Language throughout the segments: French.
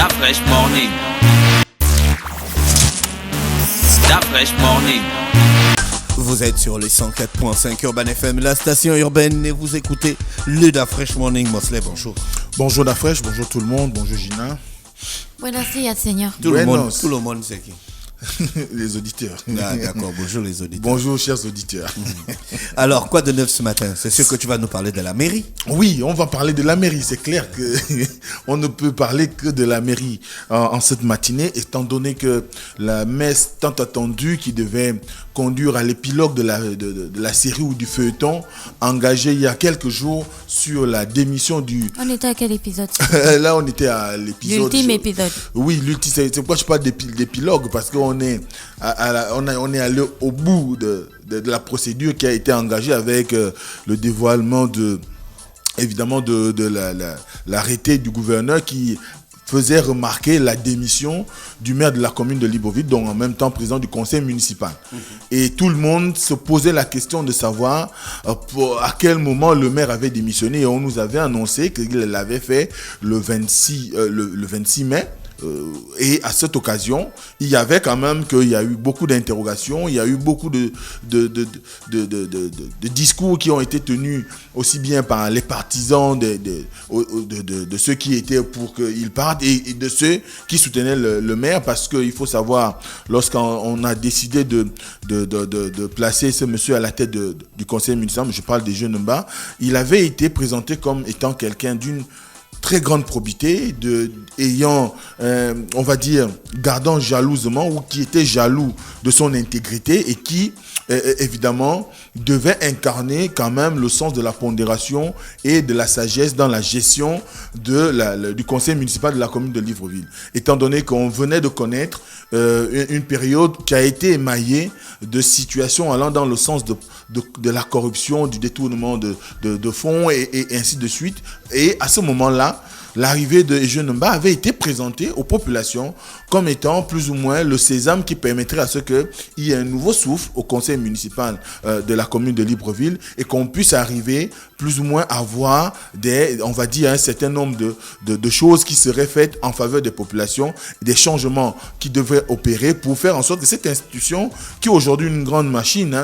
Fresh Morning. Fresh Morning. Vous êtes sur les 104.5 Urban FM, la station urbaine, et vous écoutez le Da Fresh Morning. Mosley, bonjour. Bonjour Da Fresh, bonjour tout le monde, bonjour Gina. Buenos días, señor. Tout le monde, c'est qui? Les auditeurs. Ah, d'accord, bonjour les auditeurs. Bonjour chers auditeurs. Alors, quoi de neuf ce matin? C'est sûr que tu vas nous parler de la mairie. Oui, on va parler de la mairie. C'est clair que on ne peut parler que de la mairie en cette matinée, étant donné que la messe tant attendue qui devait conduire à l'épilogue de la série ou du feuilleton engagé il y a quelques jours sur la démission du... On était à quel épisode? Là, on était à l'épisode... L'ultime épisode. Oui, l'ultime. C'est pourquoi je parle d'épilogue, parce qu'on est allé au bout de la procédure qui a été engagée avec le dévoilement de l'arrêté du gouverneur qui faisait remarquer la démission du maire de la commune de Libreville, donc en même temps président du conseil municipal. Et tout le monde se posait la question de savoir à quel moment le maire avait démissionné, et on nous avait annoncé qu'il l'avait fait le 26 mai. Et à cette occasion, il y avait quand même qu'il y a eu beaucoup d'interrogations, il y a eu beaucoup de discours qui ont été tenus aussi bien par les partisans de ceux qui étaient pour qu'il parte et de ceux qui soutenaient le maire, parce qu'il faut savoir, lorsqu'on a décidé de placer ce monsieur à la tête du conseil municipal, je parle des jeunes Mba, il avait été présenté comme étant quelqu'un d'une très grande probité, ayant, on va dire, gardant jalousement ou qui était jaloux de son intégrité et qui, évidemment, devait incarner quand même le sens de la pondération et de la sagesse dans la gestion du conseil municipal de la commune de Libreville. Étant donné qu'on venait de connaître une période qui a été émaillée de situations allant dans le sens de la corruption, du détournement de fonds et ainsi de suite. Et à ce moment-là, l'arrivée de Jeunes Mba avait été présentée aux populations comme étant plus ou moins le sésame qui permettrait à ce qu'il y ait un nouveau souffle au conseil municipal de la commune de Libreville et qu'on puisse arriver plus ou moins à voir on va dire, un certain nombre de choses qui seraient faites en faveur des populations, des changements qui devraient opérer pour faire en sorte que cette institution, qui est aujourd'hui une grande machine,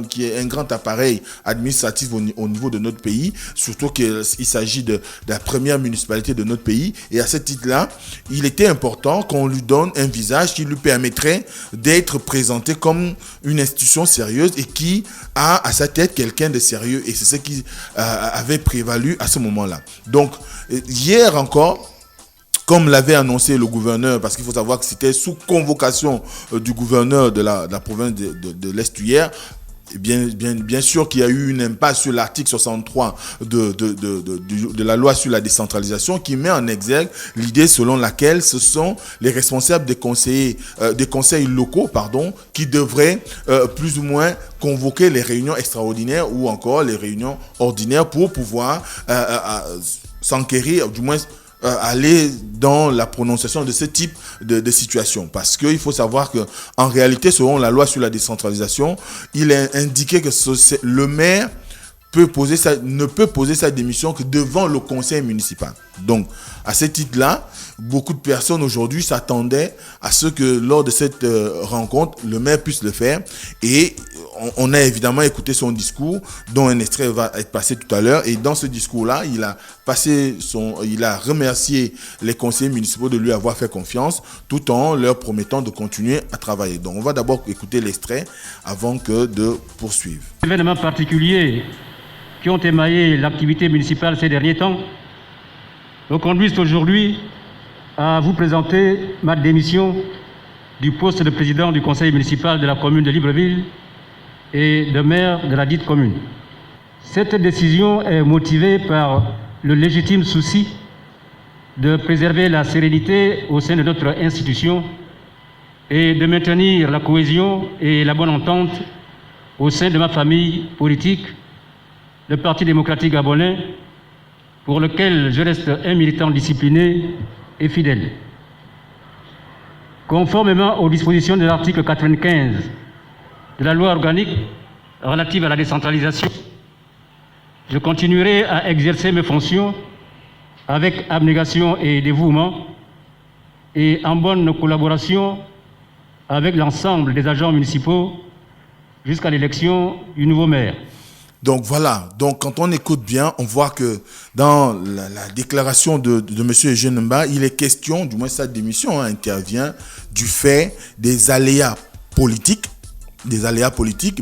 qui est un grand appareil administratif au niveau de notre pays, surtout qu'il s'agit de la première municipalité de notre pays, et à ce titre-là, il était important qu'on lui donne un visage qui lui permettrait d'être présenté comme une institution sérieuse et qui a à sa tête quelqu'un de sérieux, et c'est ce qui avait prévalu à ce moment-là. Donc, hier encore, comme l'avait annoncé le gouverneur, parce qu'il faut savoir que c'était sous convocation du gouverneur de la province de l'Est hier, bien sûr qu'il y a eu une impasse sur l'article 63 de la loi sur la décentralisation qui met en exergue l'idée selon laquelle ce sont les responsables des conseils locaux, qui devraient plus ou moins convoquer les réunions extraordinaires ou encore les réunions ordinaires pour pouvoir s'enquérir, du moins aller dans la prononciation de ce type de situation. Parce qu'il faut savoir qu'en réalité, selon la loi sur la décentralisation, il est indiqué que le maire ne peut poser sa démission que devant le conseil municipal. Donc, à ce titre-là, beaucoup de personnes aujourd'hui s'attendaient à ce que lors de cette rencontre, le maire puisse le faire. Et on a évidemment écouté son discours, dont un extrait va être passé tout à l'heure. Et dans ce discours-là, il a remercié les conseillers municipaux de lui avoir fait confiance, tout en leur promettant de continuer à travailler. Donc, on va d'abord écouter l'extrait avant de poursuivre. Événements particuliers qui ont émaillé l'activité municipale ces derniers temps me conduisent aujourd'hui à vous présenter ma démission du poste de président du conseil municipal de la commune de Libreville et de maire de la dite commune. Cette décision est motivée par le légitime souci de préserver la sérénité au sein de notre institution et de maintenir la cohésion et la bonne entente au sein de ma famille politique, le Parti démocratique gabonais, pour lequel je reste un militant discipliné et fidèle. Conformément aux dispositions de l'article 95 de la loi organique relative à la décentralisation, je continuerai à exercer mes fonctions avec abnégation et dévouement, et en bonne collaboration avec l'ensemble des agents municipaux jusqu'à l'élection du nouveau maire. Donc voilà, donc quand on écoute bien, on voit que dans la déclaration de M. Eugène Mba, il est question, du moins sa démission intervient du fait des aléas politiques,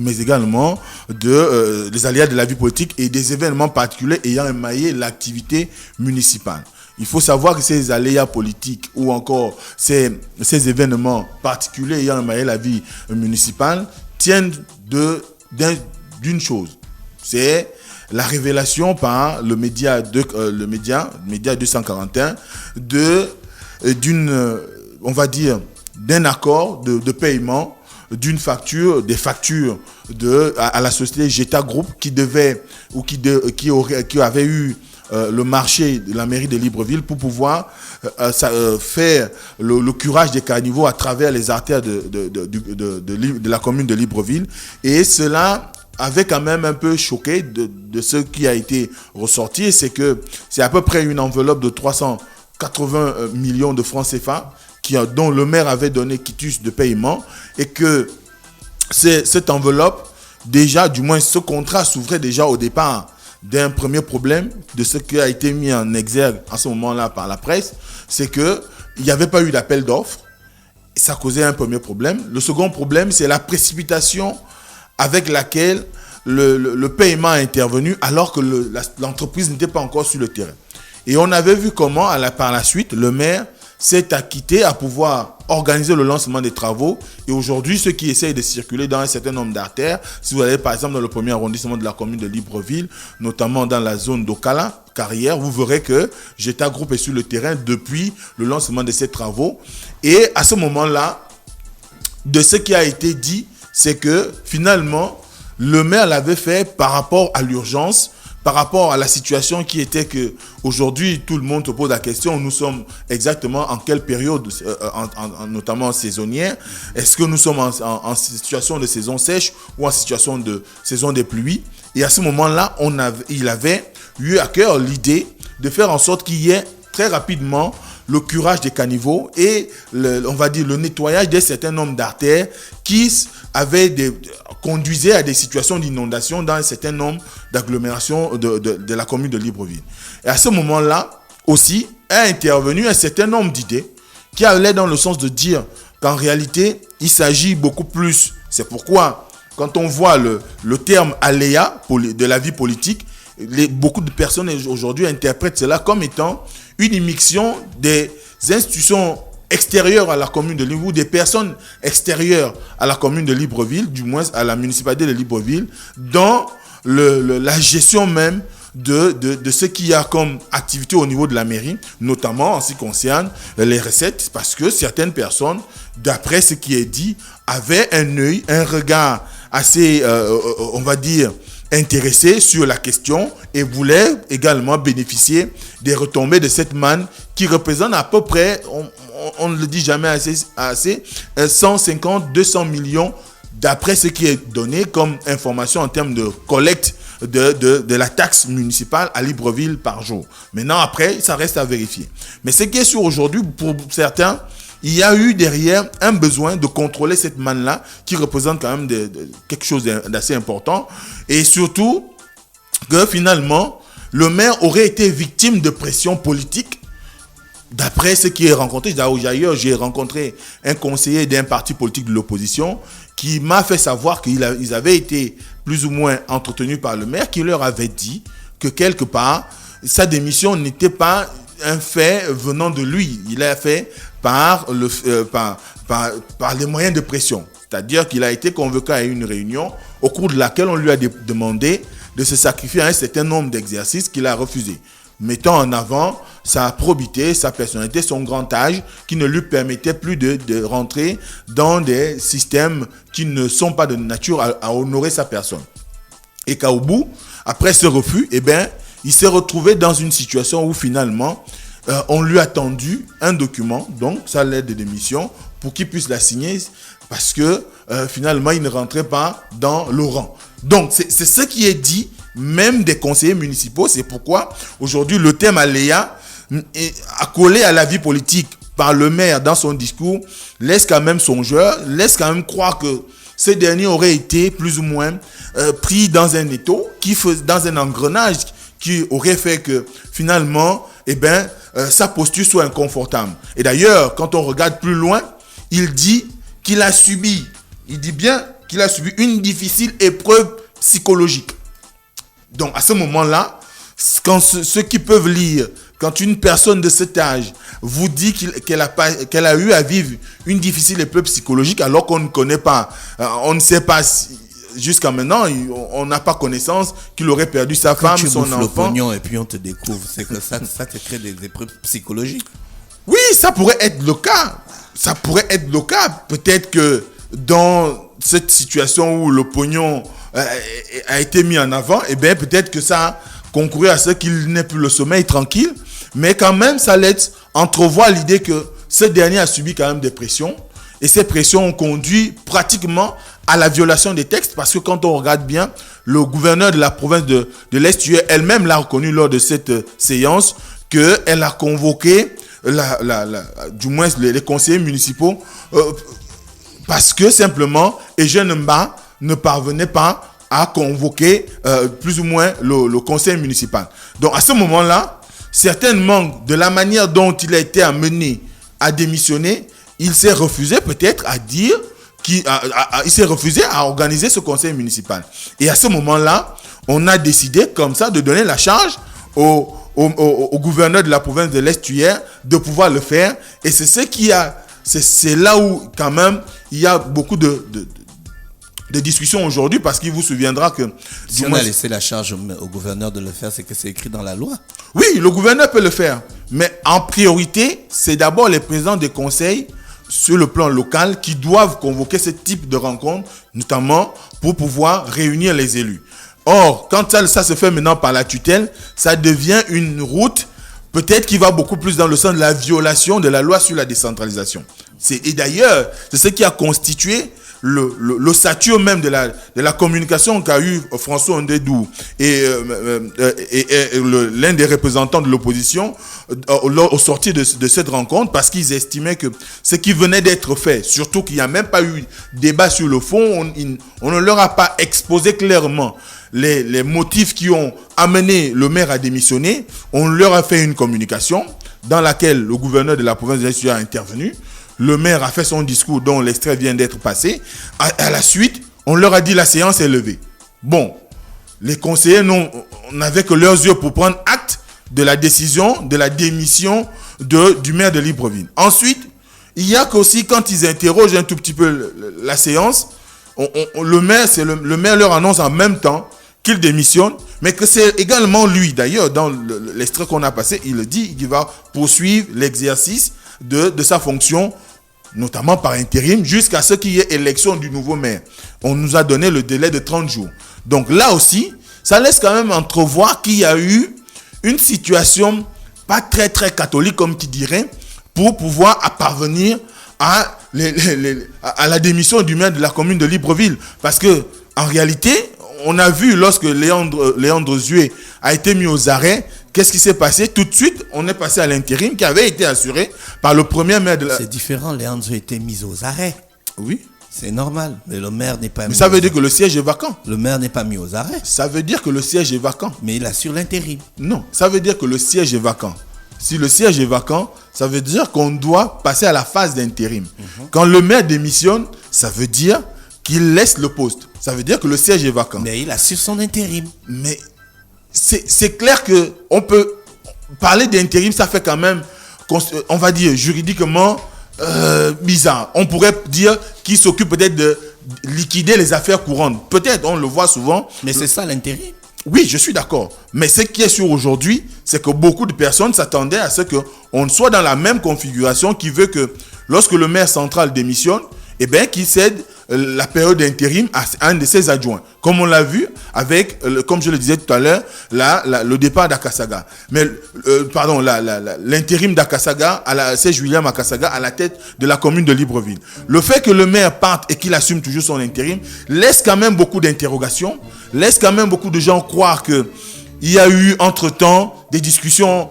mais également des aléas de la vie politique et des événements particuliers ayant émaillé l'activité municipale. Il faut savoir que ces aléas politiques ou encore ces événements particuliers ayant émaillé la vie municipale tiennent d'une chose. C'est la révélation par le média 241 d'un accord de paiement des factures à la société Jeta Group qui avait eu le marché de la mairie de Libreville pour pouvoir faire le curage des caniveaux à travers les artères de la commune de Libreville. Et cela avait quand même un peu choqué de ce qui a été ressorti. C'est que c'est à peu près une enveloppe de 380 millions de francs CFA dont le maire avait donné quitus de paiement et que cette enveloppe, déjà, du moins ce contrat s'ouvrait déjà au départ d'un premier problème de ce qui a été mis en exergue à ce moment-là par la presse, c'est qu'il n'y avait pas eu d'appel d'offres. Ça causait un premier problème. Le second problème, c'est la précipitation avec laquelle le paiement est intervenu alors que l'entreprise n'était pas encore sur le terrain. Et on avait vu comment, par la suite, le maire s'est acquitté à pouvoir organiser le lancement des travaux. Et aujourd'hui, ceux qui essayent de circuler dans un certain nombre d'artères, si vous allez par exemple dans le premier arrondissement de la commune de Libreville, notamment dans la zone d'Okala, Carrière, vous verrez que Jeta Group est sur le terrain depuis le lancement de ces travaux. Et à ce moment-là, de ce qui a été dit, c'est que finalement, le maire l'avait fait par rapport à l'urgence, par rapport à la situation qui était que aujourd'hui tout le monde se pose la question, nous sommes exactement en quelle période, notamment saisonnière. Est-ce que nous sommes en situation de saison sèche ou en situation de saison des pluies? Et à ce moment-là, il avait eu à cœur l'idée de faire en sorte qu'il y ait très rapidement le curage des caniveaux et le nettoyage d'un certain nombre d'artères qui conduisaient à des situations d'inondation dans un certain nombre d'agglomérations de la commune de Libreville. Et à ce moment-là, aussi, est intervenu un certain nombre d'idées qui allaient dans le sens de dire qu'en réalité, il s'agit beaucoup plus. C'est pourquoi, quand on voit le terme aléa de la vie politique, beaucoup de personnes aujourd'hui interprètent cela comme étant une immixtion des institutions extérieures à la commune de Libreville, ou des personnes extérieures à la commune de Libreville, du moins à la municipalité de Libreville, dans la gestion même de ce qu'il y a comme activité au niveau de la mairie, notamment en ce qui concerne les recettes, parce que certaines personnes, d'après ce qui est dit, avaient un regard assez, intéressé sur la question et voulaient également bénéficier des retombées de cette manne qui représente à peu près, on ne le dit jamais assez 150-200 millions d'après ce qui est donné comme information en termes de collecte de la taxe municipale à Libreville par jour. Maintenant, après, ça reste à vérifier. Mais ce qui est sûr aujourd'hui, pour certains, il y a eu derrière un besoin de contrôler cette manne-là qui représente quand même quelque chose d'assez important. Et surtout, que finalement, le maire aurait été victime de pression politique. D'après ce qui est rencontré, d'ailleurs, j'ai rencontré un conseiller d'un parti politique de l'opposition qui m'a fait savoir qu'ils avaient été plus ou moins entretenus par le maire, qui leur avait dit que quelque part, sa démission n'était pas un fait venant de lui. Il l'a fait par les moyens de pression. C'est-à-dire qu'il a été convoqué à une réunion au cours de laquelle on lui a demandé de se sacrifier à un certain nombre d'exercices qu'il a refusé, mettant en avant sa probité, sa personnalité, son grand âge, qui ne lui permettait plus de rentrer dans des systèmes qui ne sont pas de nature à honorer sa personne. Et qu'au bout, après ce refus, il s'est retrouvé dans une situation où finalement, on lui a tendu un document, donc sa lettre de démission, pour qu'il puisse la signer, parce que finalement, il ne rentrait pas dans le rang. Donc, c'est ce qui est dit, même des conseillers municipaux. C'est pourquoi, aujourd'hui, le thème aléa est accolé à la vie politique. par le maire dans son discours laisse quand même songeur, laisse quand même croire que ce dernier aurait été plus ou moins pris dans un étau, dans un engrenage qui aurait fait que finalement, sa posture soit inconfortable. Et d'ailleurs, quand on regarde plus loin, il dit qu'il a subi, il dit bien qu'il a subi une difficile épreuve psychologique. Donc à ce moment-là, quand ceux qui peuvent lire, quand une personne de cet âge vous dit qu'elle a eu à vivre une difficile épreuve psychologique alors qu'on ne connaît pas, on ne sait pas jusqu'à maintenant, on n'a pas connaissance qu'il aurait perdu sa femme, son enfant. Le pognon et puis on te découvre, c'est que ça te crée des épreuves psychologiques. Oui, ça pourrait être le cas. Ça pourrait être le cas. Peut-être que dans cette situation où le pognon a été mis en avant, peut-être que ça a concouru à ce qu'il n'ait plus le sommeil tranquille. Mais quand même, ça laisse entrevoir l'idée que ce dernier a subi quand même des pressions. Et ces pressions ont conduit pratiquement à la violation des textes. Parce que quand on regarde bien, le gouverneur de la province de l'Est, elle-même l'a reconnu lors de cette séance, qu'elle a convoqué du moins les conseillers municipaux parce que simplement Eugène Mba ne parvenait pas à convoquer plus ou moins le conseil municipal. Donc à ce moment-là, certainement de la manière dont il a été amené à démissionner, il s'est refusé peut-être à dire il s'est refusé à organiser ce conseil municipal. Et à ce moment-là, on a décidé comme ça de donner la charge au gouverneur de la province de l'Est hier de pouvoir le faire. Et c'est là où quand même il y a beaucoup de discussions aujourd'hui, parce qu'il vous souviendra que si on a laissé la charge au gouverneur de le faire, c'est que c'est écrit dans la loi. Oui, le gouverneur peut le faire, mais en priorité, c'est d'abord les présidents des conseils sur le plan local qui doivent convoquer ce type de rencontre, notamment pour pouvoir réunir les élus. Or, quand ça se fait maintenant par la tutelle, ça devient une route peut-être qui va beaucoup plus dans le sens de la violation de la loi sur la décentralisation. Et d'ailleurs, c'est ce qui a constitué l'ossature même de la communication qu'a eu François Ndédou et l'un des représentants de l'opposition au sortir de cette rencontre, parce qu'ils estimaient que ce qui venait d'être fait, surtout qu'il n'y a même pas eu débat sur le fond, on ne leur a pas exposé clairement les motifs qui ont amené le maire à démissionner. On leur a fait une communication dans laquelle le gouverneur de la province de l'Est a intervenu. Le maire a fait son discours dont l'extrait vient d'être passé. À la suite, on leur a dit la séance est levée. Bon, les conseillers n'avaient que leurs yeux pour prendre acte de la décision, de la démission du maire de Libreville. Ensuite, il y a qu'aussi quand ils interrogent un tout petit peu la séance, le maire leur annonce en même temps qu'il démissionne, mais que c'est également lui. D'ailleurs, dans l'extrait qu'on a passé, il dit qu'il va poursuivre l'exercice de sa fonction, notamment par intérim, jusqu'à ce qu'il y ait élection du nouveau maire. On nous a donné le délai de 30 jours. Donc là aussi, ça laisse quand même entrevoir qu'il y a eu une situation pas très très catholique, comme tu dirais, pour pouvoir parvenir à la démission du maire de la commune de Libreville. Parce que en réalité, on a vu lorsque Léandre Zué a été mis aux arrêts, qu'est-ce qui s'est passé? Tout de suite, on est passé à l'intérim qui avait été assuré par le premier maire de la... C'est différent, Léandre a été mis aux arrêts. Oui. C'est normal, mais le maire n'est pas mis. Mais ça veut dire que le siège est vacant. Le maire n'est pas mis aux arrêts. Ça veut dire que le siège est vacant. Mais il assure l'intérim. Non, ça veut dire que le siège est vacant. Si le siège est vacant, ça veut dire qu'on doit passer à la phase d'intérim. Quand le maire démissionne, ça veut dire qu'il laisse le poste. Ça veut dire que le siège est vacant. Mais il assure son intérim. Mais c'est clair qu'on peut parler d'intérim, ça fait quand même, on va dire juridiquement bizarre. On pourrait dire qu'il s'occupe peut-être de liquider les affaires courantes. Peut-être, on le voit souvent. Mais c'est ça l'intérim. Oui, je suis d'accord. Mais ce qui est sûr aujourd'hui, c'est que beaucoup de personnes s'attendaient à ce qu'on soit dans la même configuration qui veut que lorsque le maire central démissionne, qu'il cède la période d'intérim à un de ses adjoints. Comme on l'a vu avec, comme je le disais tout à l'heure, le départ d'Akasaga. Mais, l'intérim d'Akasaga, c'est William Akasaga à la tête de la commune de Libreville. Le fait que le maire parte et qu'il assume toujours son intérim laisse quand même beaucoup d'interrogations, laisse quand même beaucoup de gens croire qu'il y a eu entre-temps des discussions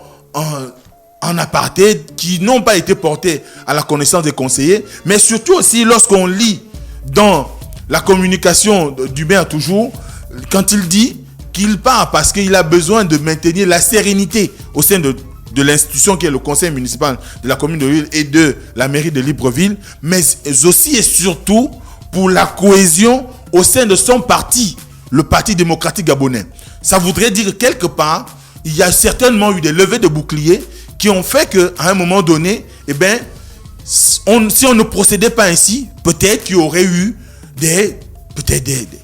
en aparté qui n'ont pas été portés à la connaissance des conseillers, mais surtout aussi lorsqu'on lit dans la communication du maire toujours, quand il dit qu'il part parce qu'il a besoin de maintenir la sérénité au sein de l'institution qui est le conseil municipal de la commune de Lille et de la mairie de Libreville, mais aussi et surtout pour la cohésion au sein de son parti, le Parti démocratique gabonais. Ça voudrait dire que quelque part, il y a certainement eu des levées de boucliers qui ont fait qu'à un moment donné, eh ben, si on ne procédait pas ainsi, peut-être qu'il y aurait eu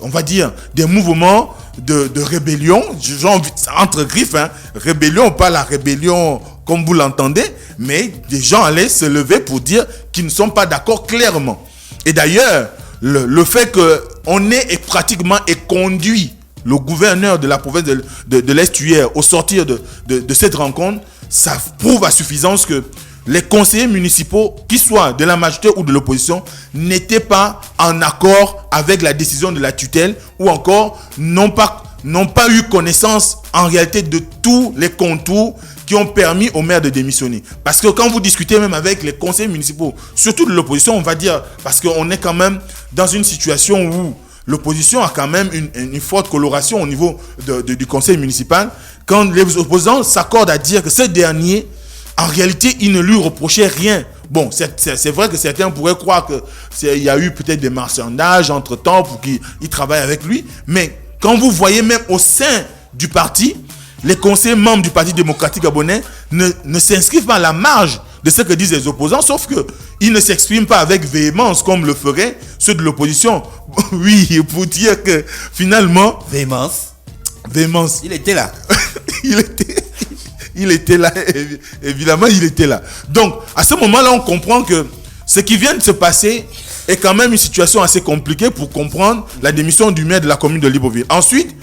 on va dire, des mouvements de rébellion, genre, entre griffes, hein, rébellion, pas la rébellion comme vous l'entendez, mais des gens allaient se lever pour dire qu'ils ne sont pas d'accord clairement. Et d'ailleurs, le fait qu'on ait pratiquement conduit le gouverneur de la province de l'Estuaire au sortir de cette rencontre, ça prouve à suffisance que les conseillers municipaux, qu'ils soient de la majorité ou de l'opposition, n'étaient pas en accord avec la décision de la tutelle ou encore n'ont pas eu connaissance en réalité de tous les contours qui ont permis au maire de démissionner. Parce que quand vous discutez même avec les conseillers municipaux, surtout de l'opposition, on va dire, parce qu'on est quand même dans une situation où l'opposition a quand même une forte coloration au niveau du conseil municipal, quand les opposants s'accordent à dire que ce dernier, en réalité, il ne lui reprochait rien. Bon, c'est vrai que certains pourraient croire qu'il y a eu peut-être des marchandages entre-temps pour qu'il travaille avec lui. Mais quand vous voyez même au sein du parti, les conseillers membres du Parti démocratique gabonais ne s'inscrivent pas à la marge de ce que disent les opposants, sauf qu'ils ne s'expriment pas avec véhémence comme le feraient ceux de l'opposition. Oui, pour dire que finalement... Véhémence. Il était là. Il était là, évidemment, il était là. Donc, à ce moment-là, on comprend que ce qui vient de se passer est quand même une situation assez compliquée pour comprendre la démission du maire de la commune de Libreville. Ensuite,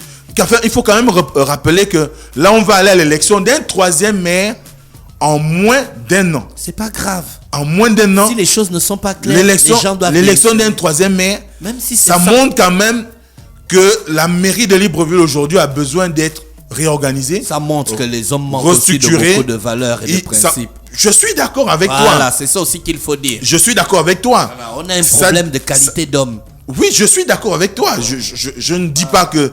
il faut quand même rappeler que là, on va aller à l'élection d'un troisième maire en moins d'un an. C'est pas grave. En moins d'un an. Si les choses ne sont pas claires, l'élection d'un troisième maire, même si ça montre quand même que la mairie de Libreville aujourd'hui a besoin d'être réorganisée. Ça montre que les hommes manquent aussi de beaucoup de valeurs et de principes. Je suis d'accord avec toi. Voilà, c'est ça aussi qu'il faut dire. Je suis d'accord avec toi. Voilà, on a un problème de qualité d'homme. Oui, je suis d'accord avec toi. Je ne dis pas que...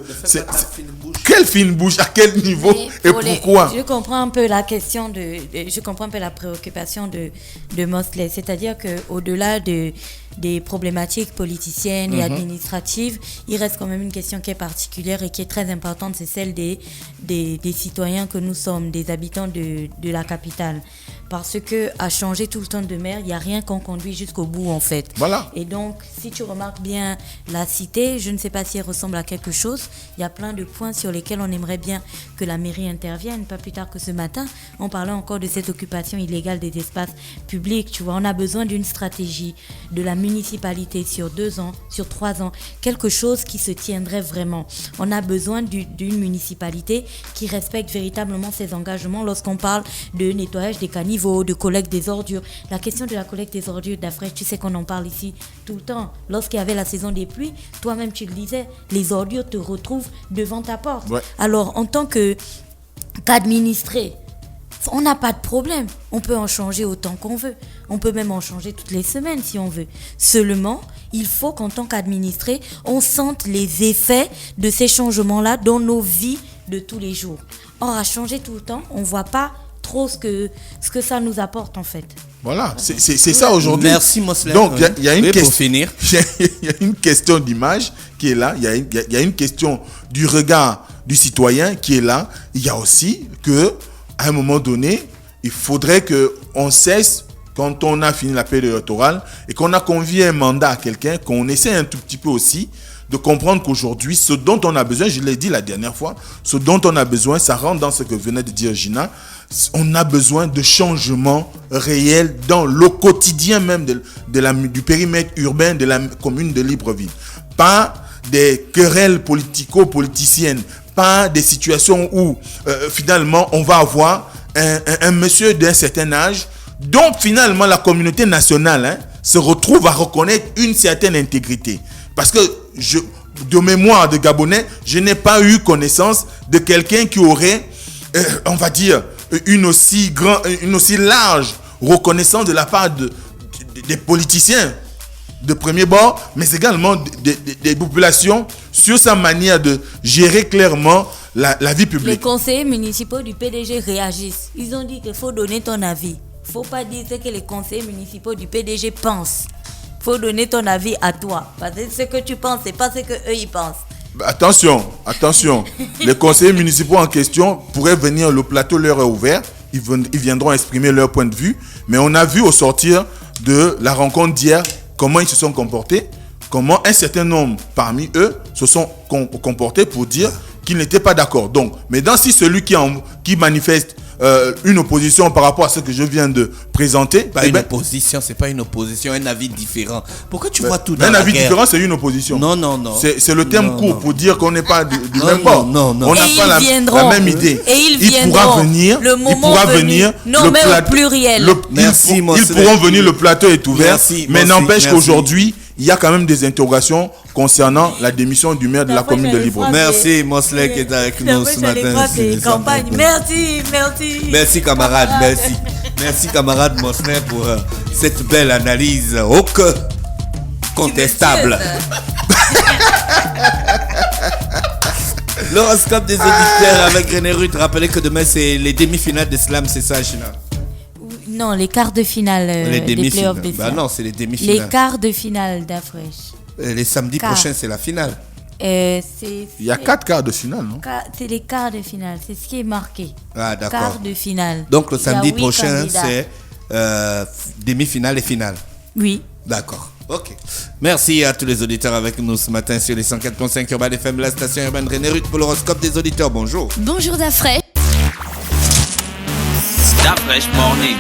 Quelle fine bouche, à quel niveau et pourquoi? Je comprends un peu la question je comprends un peu la préoccupation de Mosley. C'est-à-dire qu'au-delà des problématiques politiciennes et administratives, il reste quand même une question qui est particulière et qui est très importante, c'est celle des citoyens que nous sommes, des habitants de la capitale. Parce que à changer tout le temps de maire, il n'y a rien qu'on conduit jusqu'au bout en fait. Voilà. Et donc, si tu remarques bien la cité, je ne sais pas si elle ressemble à quelque chose, il y a plein de points sur lesquels on aimerait bien que la mairie intervienne. Pas plus tard que ce matin, on parlait encore de cette occupation illégale des espaces publics. Tu vois, on a besoin d'une stratégie de la municipalité sur 2 ans, sur 3 ans, quelque chose qui se tiendrait vraiment. On a besoin d'une municipalité qui respecte véritablement ses engagements lorsqu'on parle de nettoyage des caniveaux, de collecte des ordures. La question de la collecte des ordures d'Afrique, tu sais qu'on en parle ici tout le temps. Lorsqu'il y avait la saison des pluies, toi-même tu le disais, les ordures te retrouvent devant ta porte. Ouais. Alors, en tant qu'administré, on n'a pas de problème. On peut en changer autant qu'on veut. On peut même en changer toutes les semaines si on veut. Seulement, il faut qu'en tant qu'administré, on sente les effets de ces changements-là dans nos vies de tous les jours. Or, à changer tout le temps, on ne voit pas trop ce que ça nous apporte en fait. Voilà, c'est ça aujourd'hui. Merci Moslem. Donc il y a une pour finir. Il y a une question d'image qui est là, il y a une question du regard du citoyen qui est là. Il y a aussi que à un moment donné, il faudrait que on cesse, quand on a fini la période électorale et qu'on a convié un mandat à quelqu'un, qu'on essaie un tout petit peu aussi de comprendre qu'aujourd'hui, ce dont on a besoin, je l'ai dit la dernière fois, ce dont on a besoin, ça rentre dans ce que venait de dire Gina, on a besoin de changements réels dans le quotidien même du périmètre urbain de la commune de Libreville. Pas des querelles politico-politiciennes, pas des situations où finalement on va avoir un monsieur d'un certain âge dont finalement la communauté nationale se retrouve à reconnaître une certaine intégrité. Parce que de mémoire de Gabonais, je n'ai pas eu connaissance de quelqu'un qui aurait, on va dire, une aussi large reconnaissance de la part des politiciens de premier bord, mais également des populations sur sa manière de gérer clairement la vie publique. Les conseillers municipaux du PDG réagissent. Ils ont dit qu'il faut donner ton avis. Il ne faut pas dire ce que les conseillers municipaux du PDG pensent. Il faut donner ton avis à toi. Parce que ce que tu penses, ce n'est pas ce qu'eux ils pensent. Attention. Les conseillers municipaux en question pourraient venir, le plateau leur est ouvert. Ils viendront exprimer leur point de vue. Mais on a vu au sortir de la rencontre d'hier comment ils se sont comportés, comment un certain nombre parmi eux se sont comportés pour dire qu'ils n'étaient pas d'accord. Donc, maintenant, si celui qui manifeste une opposition par rapport à ce que je viens de présenter... opposition, c'est pas une opposition, un avis différent. Pourquoi tu vois tout dans un la avis guerre? différent, c'est une opposition. Non. C'est le terme court pour dire qu'on n'est pas du même bord. Non. On n'a pas la même idée. Et ils viendront. pourra venir. Le moment il pourra venu. venir. Non, mais au pluriel. Merci, ils Mosley. pourront venir, le plateau est ouvert. Merci, mais merci, n'empêche merci. qu'aujourd'hui, il y a quand même des interrogations concernant la démission du maire de la commune de Libreville. Merci, Mosley, qui est avec nous ce matin. Merci, camarade, merci. Merci, camarade Mosley, pour cette belle analyse contestable. L'horoscope des auditeurs avec René Ruth. Rappelez que demain, c'est les demi-finales de Slam, c'est ça, China? Non, les quarts de finale Les des demi-finales. playoffs de Bah Slam. non, c'est les demi-finales. Les quarts de finale d'Afresh. Les samedis Quart. prochains, c'est la finale. Il y a 4 quarts de finale, non? C'est les quarts de finale, c'est ce qui est marqué. Ah, d'accord. Quarts de finale. Donc, le Il y a samedi 8 prochain, candidats. c'est demi-finale et finale. Oui. D'accord. Ok. Merci à tous les auditeurs avec nous ce matin sur les 104.5 Urban FM, la station urbaine René Ruth pour l'horoscope des auditeurs. Bonjour. Bonjour Dafresh. Dafresh Morning.